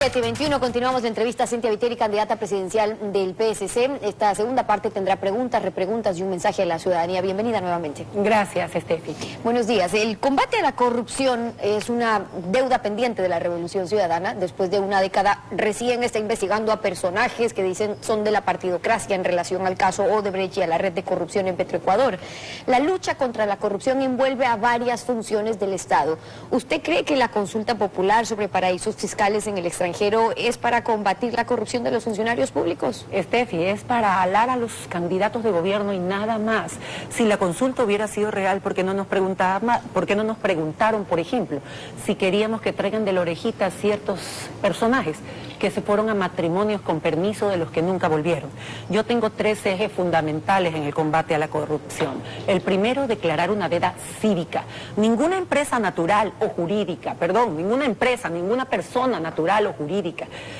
7:21, continuamos la entrevista a Cintia Viteri, candidata presidencial del PSC. Esta segunda parte tendrá preguntas, repreguntas y un mensaje a la ciudadanía. Bienvenida nuevamente. Gracias, Estefi. Buenos días. El combate a la corrupción es una deuda pendiente de la Revolución Ciudadana. Después de una década, recién está investigando a personajes que dicen son de la partidocracia en relación al caso Odebrecht y a la red de corrupción en Petroecuador. La lucha contra la corrupción envuelve a varias funciones del Estado. ¿Usted cree que la consulta popular sobre paraísos fiscales en el extranjero es para combatir la corrupción de los funcionarios públicos? Estefi, es para alar a los candidatos de gobierno y nada más. Si la consulta hubiera sido real, ¿por qué no nos preguntaron, por ejemplo, si queríamos que traigan de la orejita a ciertos personajes que se fueron a matrimonios con permiso de los que nunca volvieron? Yo tengo 3 ejes fundamentales en el combate a la corrupción. El primero, declarar una veda cívica. Ninguna empresa natural o jurídica, ninguna persona natural o jurídica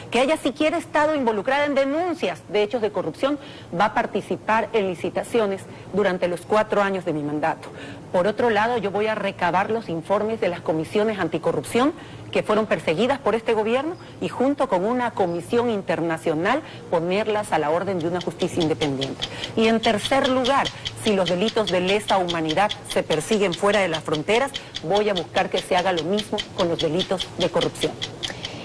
que haya siquiera estado involucrada en denuncias de hechos de corrupción va a participar en licitaciones durante los 4 años de mi mandato. Por otro lado, yo voy a recabar los informes de las comisiones anticorrupción que fueron perseguidas por este gobierno y junto con una comisión internacional ponerlas a la orden de una justicia independiente. Y en tercer lugar, si los delitos de lesa humanidad se persiguen fuera de las fronteras, voy a buscar que se haga lo mismo con los delitos de corrupción.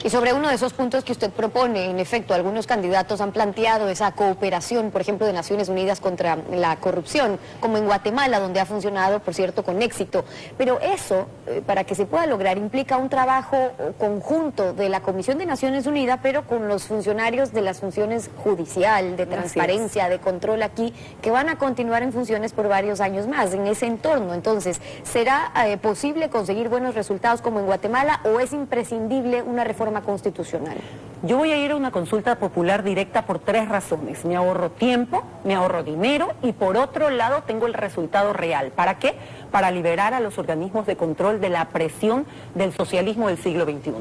Y sobre uno de esos puntos que usted propone, en efecto, algunos candidatos han planteado esa cooperación, por ejemplo, de Naciones Unidas contra la corrupción, como en Guatemala, donde ha funcionado, por cierto, con éxito. Pero eso, para que se pueda lograr, implica un trabajo conjunto de la Comisión de Naciones Unidas, pero con los funcionarios de las funciones judicial, de transparencia, de control aquí, que van a continuar en funciones por varios años más en ese entorno. Entonces, ¿será posible conseguir buenos resultados como en Guatemala o es imprescindible una reforma constitucional? Yo voy a ir a una consulta popular directa por 3 razones. Me ahorro tiempo, me ahorro dinero y por otro lado tengo el resultado real. ¿Para qué? Para liberar a los organismos de control de la presión del socialismo del siglo XXI.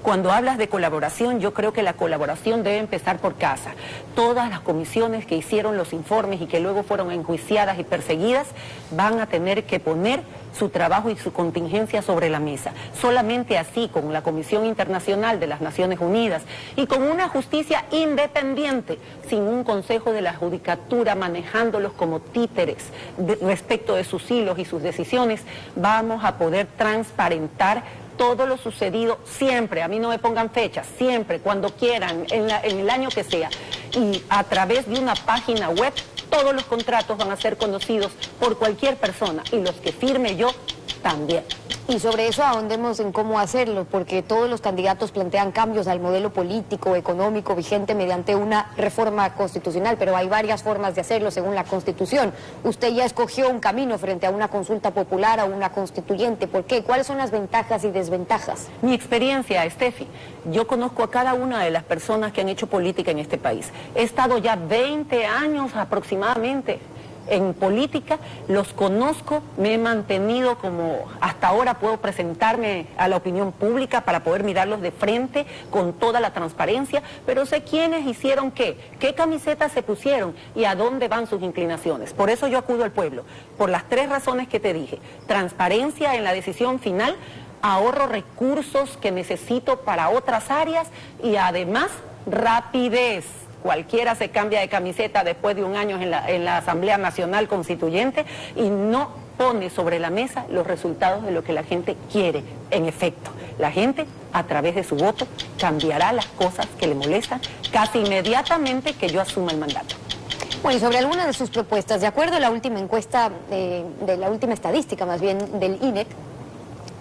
Cuando hablas de colaboración, yo creo que la colaboración debe empezar por casa. Todas las comisiones que hicieron los informes y que luego fueron enjuiciadas y perseguidas van a tener que poner su trabajo y su contingencia sobre la mesa. Solamente así, con la Comisión Internacional de las Naciones Unidas y con una justicia independiente, sin un Consejo de la Judicatura manejándolos como títeres respecto de sus hilos y sus decisiones, vamos a poder transparentar todo lo sucedido siempre. A mí no me pongan fechas, siempre, cuando quieran, en el año que sea. Y a través de una página web, todos los contratos van a ser conocidos por cualquier persona y los que firme yo también. Y sobre eso ahondemos en cómo hacerlo, porque todos los candidatos plantean cambios al modelo político, económico vigente mediante una reforma constitucional, pero hay varias formas de hacerlo según la Constitución. Usted ya escogió un camino frente a una consulta popular o una constituyente. ¿Por qué? ¿Cuáles son las ventajas y desventajas? Mi experiencia, Estefi, yo conozco a cada una de las personas que han hecho política en este país. He estado ya 20 años aproximadamente en política, los conozco, me he mantenido como hasta ahora puedo presentarme a la opinión pública para poder mirarlos de frente con toda la transparencia, pero sé quiénes hicieron qué camisetas se pusieron y a dónde van sus inclinaciones. Por eso yo acudo al pueblo, por las 3 razones que te dije: transparencia en la decisión final, ahorro recursos que necesito para otras áreas y además rapidez. Cualquiera se cambia de camiseta después de un año en la Asamblea Nacional Constituyente y no pone sobre la mesa los resultados de lo que la gente quiere. En efecto, la gente, a través de su voto, cambiará las cosas que le molestan casi inmediatamente que yo asuma el mandato. Bueno, y sobre algunas de sus propuestas, de acuerdo a la última encuesta, de la última estadística más bien del INEC,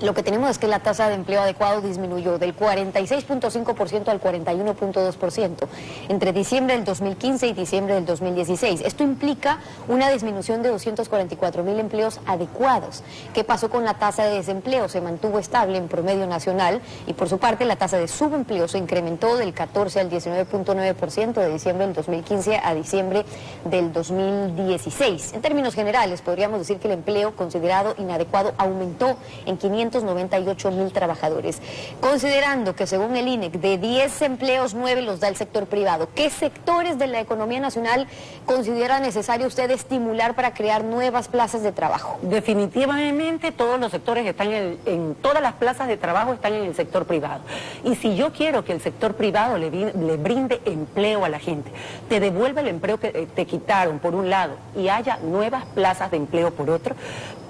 lo que tenemos es que la tasa de empleo adecuado disminuyó del 46.5% al 41.2% entre diciembre del 2015 y diciembre del 2016. Esto implica una disminución de 244.000 empleos adecuados. ¿Qué pasó con la tasa de desempleo? Se mantuvo estable en promedio nacional y por su parte la tasa de subempleo se incrementó del 14 al 19.9% de diciembre del 2015 a diciembre del 2016. En términos generales, podríamos decir que el empleo considerado inadecuado aumentó en 500 1.398.000 trabajadores. Considerando que según el INEC de 10 empleos 9 los da el sector privado, ¿qué sectores de la economía nacional considera necesario usted estimular para crear nuevas plazas de trabajo? Definitivamente todos los sectores están en todas las plazas de trabajo están en el sector privado. Y si yo quiero que el sector privado le brinde empleo a la gente, te devuelva el empleo que te quitaron por un lado y haya nuevas plazas de empleo por otro,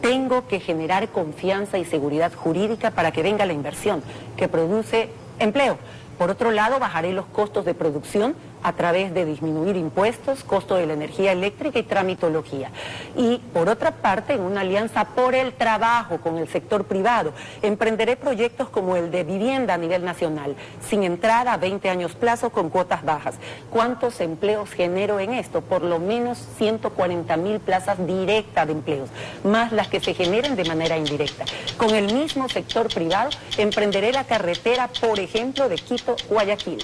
tengo que generar confianza y seguridad jurídica para que venga la inversión que produce empleo. Por otro lado, bajaré los costos de producción a través de disminuir impuestos, costo de la energía eléctrica y tramitología. Y por otra parte, en una alianza por el trabajo con el sector privado, emprenderé proyectos como el de vivienda a nivel nacional, sin entrada a 20 años plazo con cuotas bajas. ¿Cuántos empleos genero en esto? Por lo menos 140.000 plazas directas de empleos, más las que se generen de manera indirecta. Con el mismo sector privado, emprenderé la carretera, por ejemplo, de Quito-Guayaquil.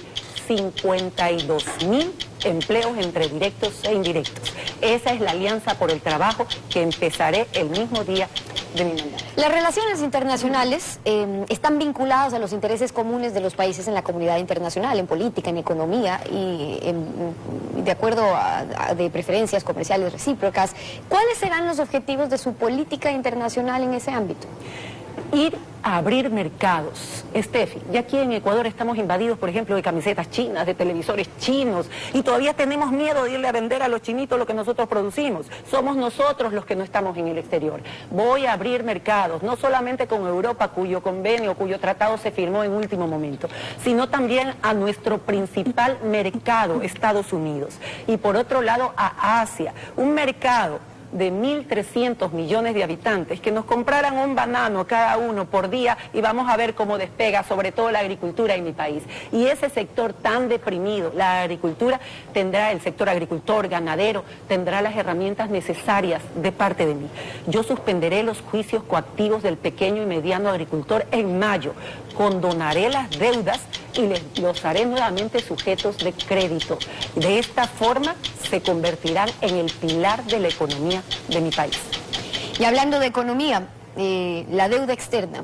52.000 empleos entre directos e indirectos. Esa es la alianza por el trabajo que empezaré el mismo día de mi mandato. Las relaciones internacionales están vinculadas a los intereses comunes de los países en la comunidad internacional, en política, en economía y de acuerdo a de preferencias comerciales recíprocas. ¿Cuáles serán los objetivos de su política internacional en ese ámbito? Ir a abrir mercados. Estefi, ya aquí en Ecuador estamos invadidos, por ejemplo, de camisetas chinas, de televisores chinos, y todavía tenemos miedo de irle a vender a los chinitos lo que nosotros producimos. Somos nosotros los que no estamos en el exterior. Voy a abrir mercados, no solamente con Europa, cuyo convenio, cuyo tratado se firmó en último momento, sino también a nuestro principal mercado, Estados Unidos. Y por otro lado, a Asia, un mercado de 1.300 millones de habitantes, que nos compraran un banano cada uno por día y vamos a ver cómo despega, sobre todo la agricultura en mi país. Y ese sector tan deprimido, la agricultura, tendrá, el sector agricultor, ganadero, tendrá las herramientas necesarias de parte de mí. Yo suspenderé los juicios coactivos del pequeño y mediano agricultor en mayo, condonaré las deudas y los haré nuevamente sujetos de crédito. De esta forma se convertirán en el pilar de la economía de mi país. Y hablando de economía, la deuda externa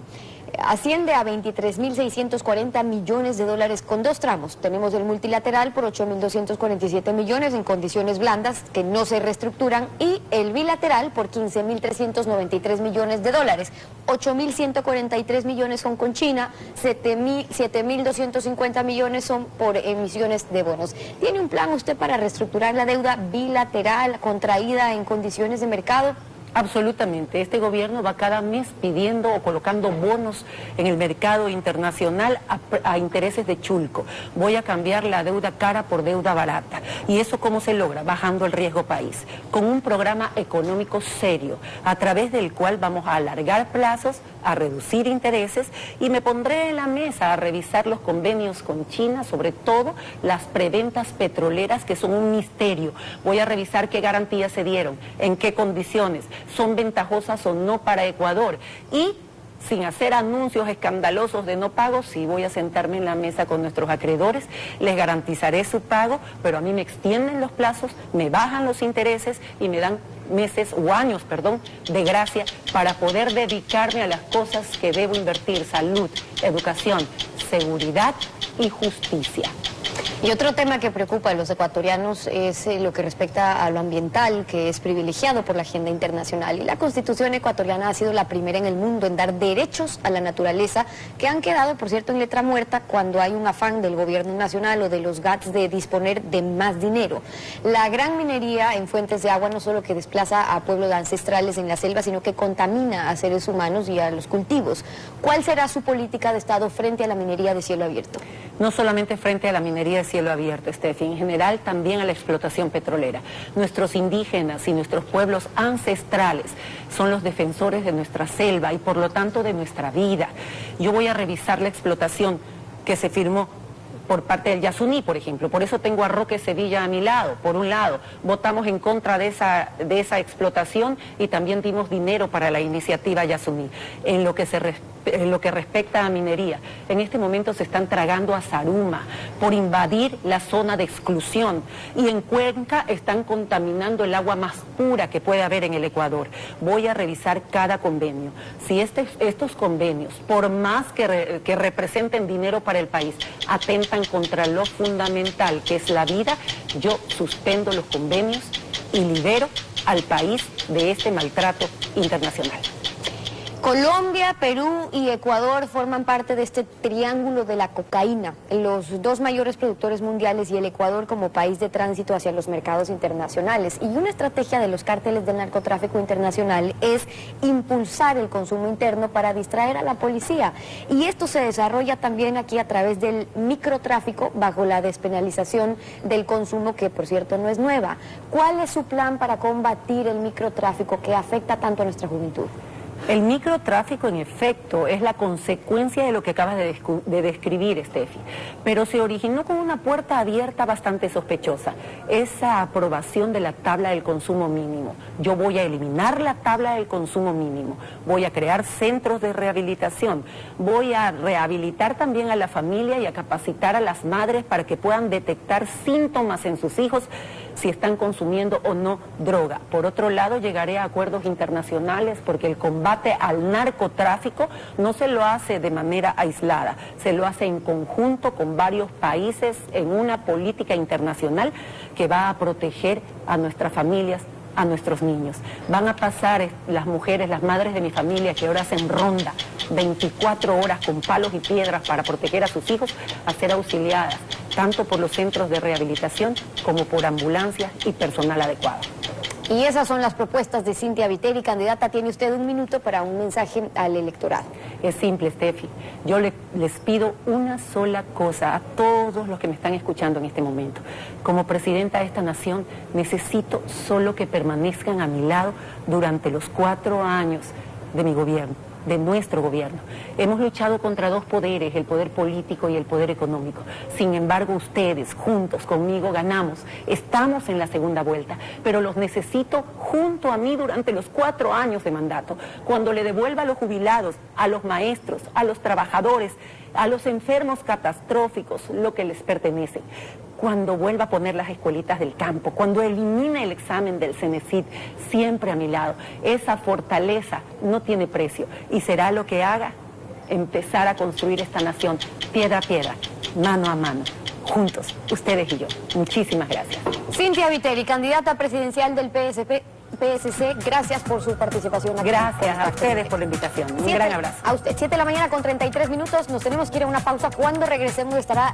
asciende a 23.640 millones de dólares con dos tramos. Tenemos el multilateral por 8.247 millones en condiciones blandas que no se reestructuran y el bilateral por 15.393 millones de dólares. 8.143 millones son con China, 7.250 millones son por emisiones de bonos. ¿Tiene un plan usted para reestructurar la deuda bilateral contraída en condiciones de mercado? Absolutamente. Este gobierno va cada mes pidiendo o colocando bonos en el mercado internacional a intereses de chulco. Voy a cambiar la deuda cara por deuda barata. ¿Y eso cómo se logra? Bajando el riesgo país, con un programa económico serio, a través del cual vamos a alargar plazos, a reducir intereses y me pondré en la mesa a revisar los convenios con China, sobre todo las preventas petroleras que son un misterio. Voy a revisar qué garantías se dieron, en qué condiciones, son ventajosas o no para Ecuador y sin hacer anuncios escandalosos de no pago, sí voy a sentarme en la mesa con nuestros acreedores, les garantizaré su pago, pero a mí me extienden los plazos, me bajan los intereses y me dan meses o años, perdón, de gracia para poder dedicarme a las cosas que debo invertir: salud, educación, seguridad y justicia. Y otro tema que preocupa a los ecuatorianos es lo que respecta a lo ambiental, que es privilegiado por la agenda internacional. Y la Constitución ecuatoriana ha sido la primera en el mundo en dar derechos a la naturaleza, que han quedado, por cierto, en letra muerta cuando hay un afán del gobierno nacional o de los GATS de disponer de más dinero. La gran minería en fuentes de agua no solo que desplaza a pueblos ancestrales en la selva, sino que contamina a seres humanos y a los cultivos. ¿Cuál será su política de Estado frente a la minería de cielo abierto? No solamente frente a la minería de cielo abierto, Estefi, en general también a la explotación petrolera. Nuestros indígenas y nuestros pueblos ancestrales son los defensores de nuestra selva y por lo tanto de nuestra vida. Yo voy a revisar la explotación que se firmó por parte del Yasuní, por ejemplo. Por eso tengo a Roque Sevilla a mi lado. Por un lado, votamos en contra de esa explotación y también dimos dinero para la iniciativa Yasuní. En lo que respecta a minería, en este momento se están tragando a Zaruma por invadir la zona de exclusión. Y en Cuenca están contaminando el agua más pura que puede haber en el Ecuador. Voy a revisar cada convenio. Si estos convenios, por más que representen dinero para el país, atentan contra lo fundamental, que es la vida, yo suspendo los convenios y libero al país de este maltrato internacional. Colombia, Perú y Ecuador forman parte de este triángulo de la cocaína, los dos mayores productores mundiales y el Ecuador como país de tránsito hacia los mercados internacionales. Y una estrategia de los cárteles del narcotráfico internacional es impulsar el consumo interno para distraer a la policía. Y esto se desarrolla también aquí a través del microtráfico bajo la despenalización del consumo, que por cierto no es nueva. ¿Cuál es su plan para combatir el microtráfico que afecta tanto a nuestra juventud? El microtráfico, en efecto, es la consecuencia de lo que acabas de describir, Steffi, pero se originó con una puerta abierta bastante sospechosa, esa aprobación de la tabla del consumo mínimo. Yo voy a eliminar la tabla del consumo mínimo, voy a crear centros de rehabilitación, voy a rehabilitar también a la familia y a capacitar a las madres para que puedan detectar síntomas en sus hijos si están consumiendo o no droga. Por otro lado, llegaré a acuerdos internacionales porque el combate al narcotráfico no se lo hace de manera aislada, se lo hace en conjunto con varios países en una política internacional que va a proteger a nuestras familias, a nuestros niños. Van a pasar las mujeres, las madres de mi familia que ahora hacen ronda 24 horas con palos y piedras para proteger a sus hijos, a ser auxiliadas tanto por los centros de rehabilitación como por ambulancias y personal adecuado. Y esas son las propuestas de Cynthia Viteri. Candidata, tiene usted un minuto para un mensaje al electorado. Es simple, Steffi. Yo les pido una sola cosa a todos los que me están escuchando en este momento. Como presidenta de esta nación, necesito solo que permanezcan a mi lado durante los 4 años de mi gobierno, de nuestro gobierno. Hemos luchado contra dos poderes, el poder político y el poder económico. Sin embargo, ustedes, juntos conmigo, ganamos. Estamos en la segunda vuelta, pero los necesito junto a mí durante los 4 años de mandato, cuando le devuelva a los jubilados, a los maestros, a los trabajadores, a los enfermos catastróficos, lo que les pertenece. Cuando vuelva a poner las escuelitas del campo, cuando elimine el examen del CENESID, siempre a mi lado. Esa fortaleza no tiene precio y será lo que haga empezar a construir esta nación, piedra a piedra, mano a mano, juntos, ustedes y yo. Muchísimas gracias. Cynthia Viteri, candidata presidencial del PSC, gracias por su participación aquí. Gracias a ustedes por la invitación. Un gran abrazo. A usted, 7 de la mañana con 33 minutos. Nos tenemos que ir a una pausa. Cuando regresemos estará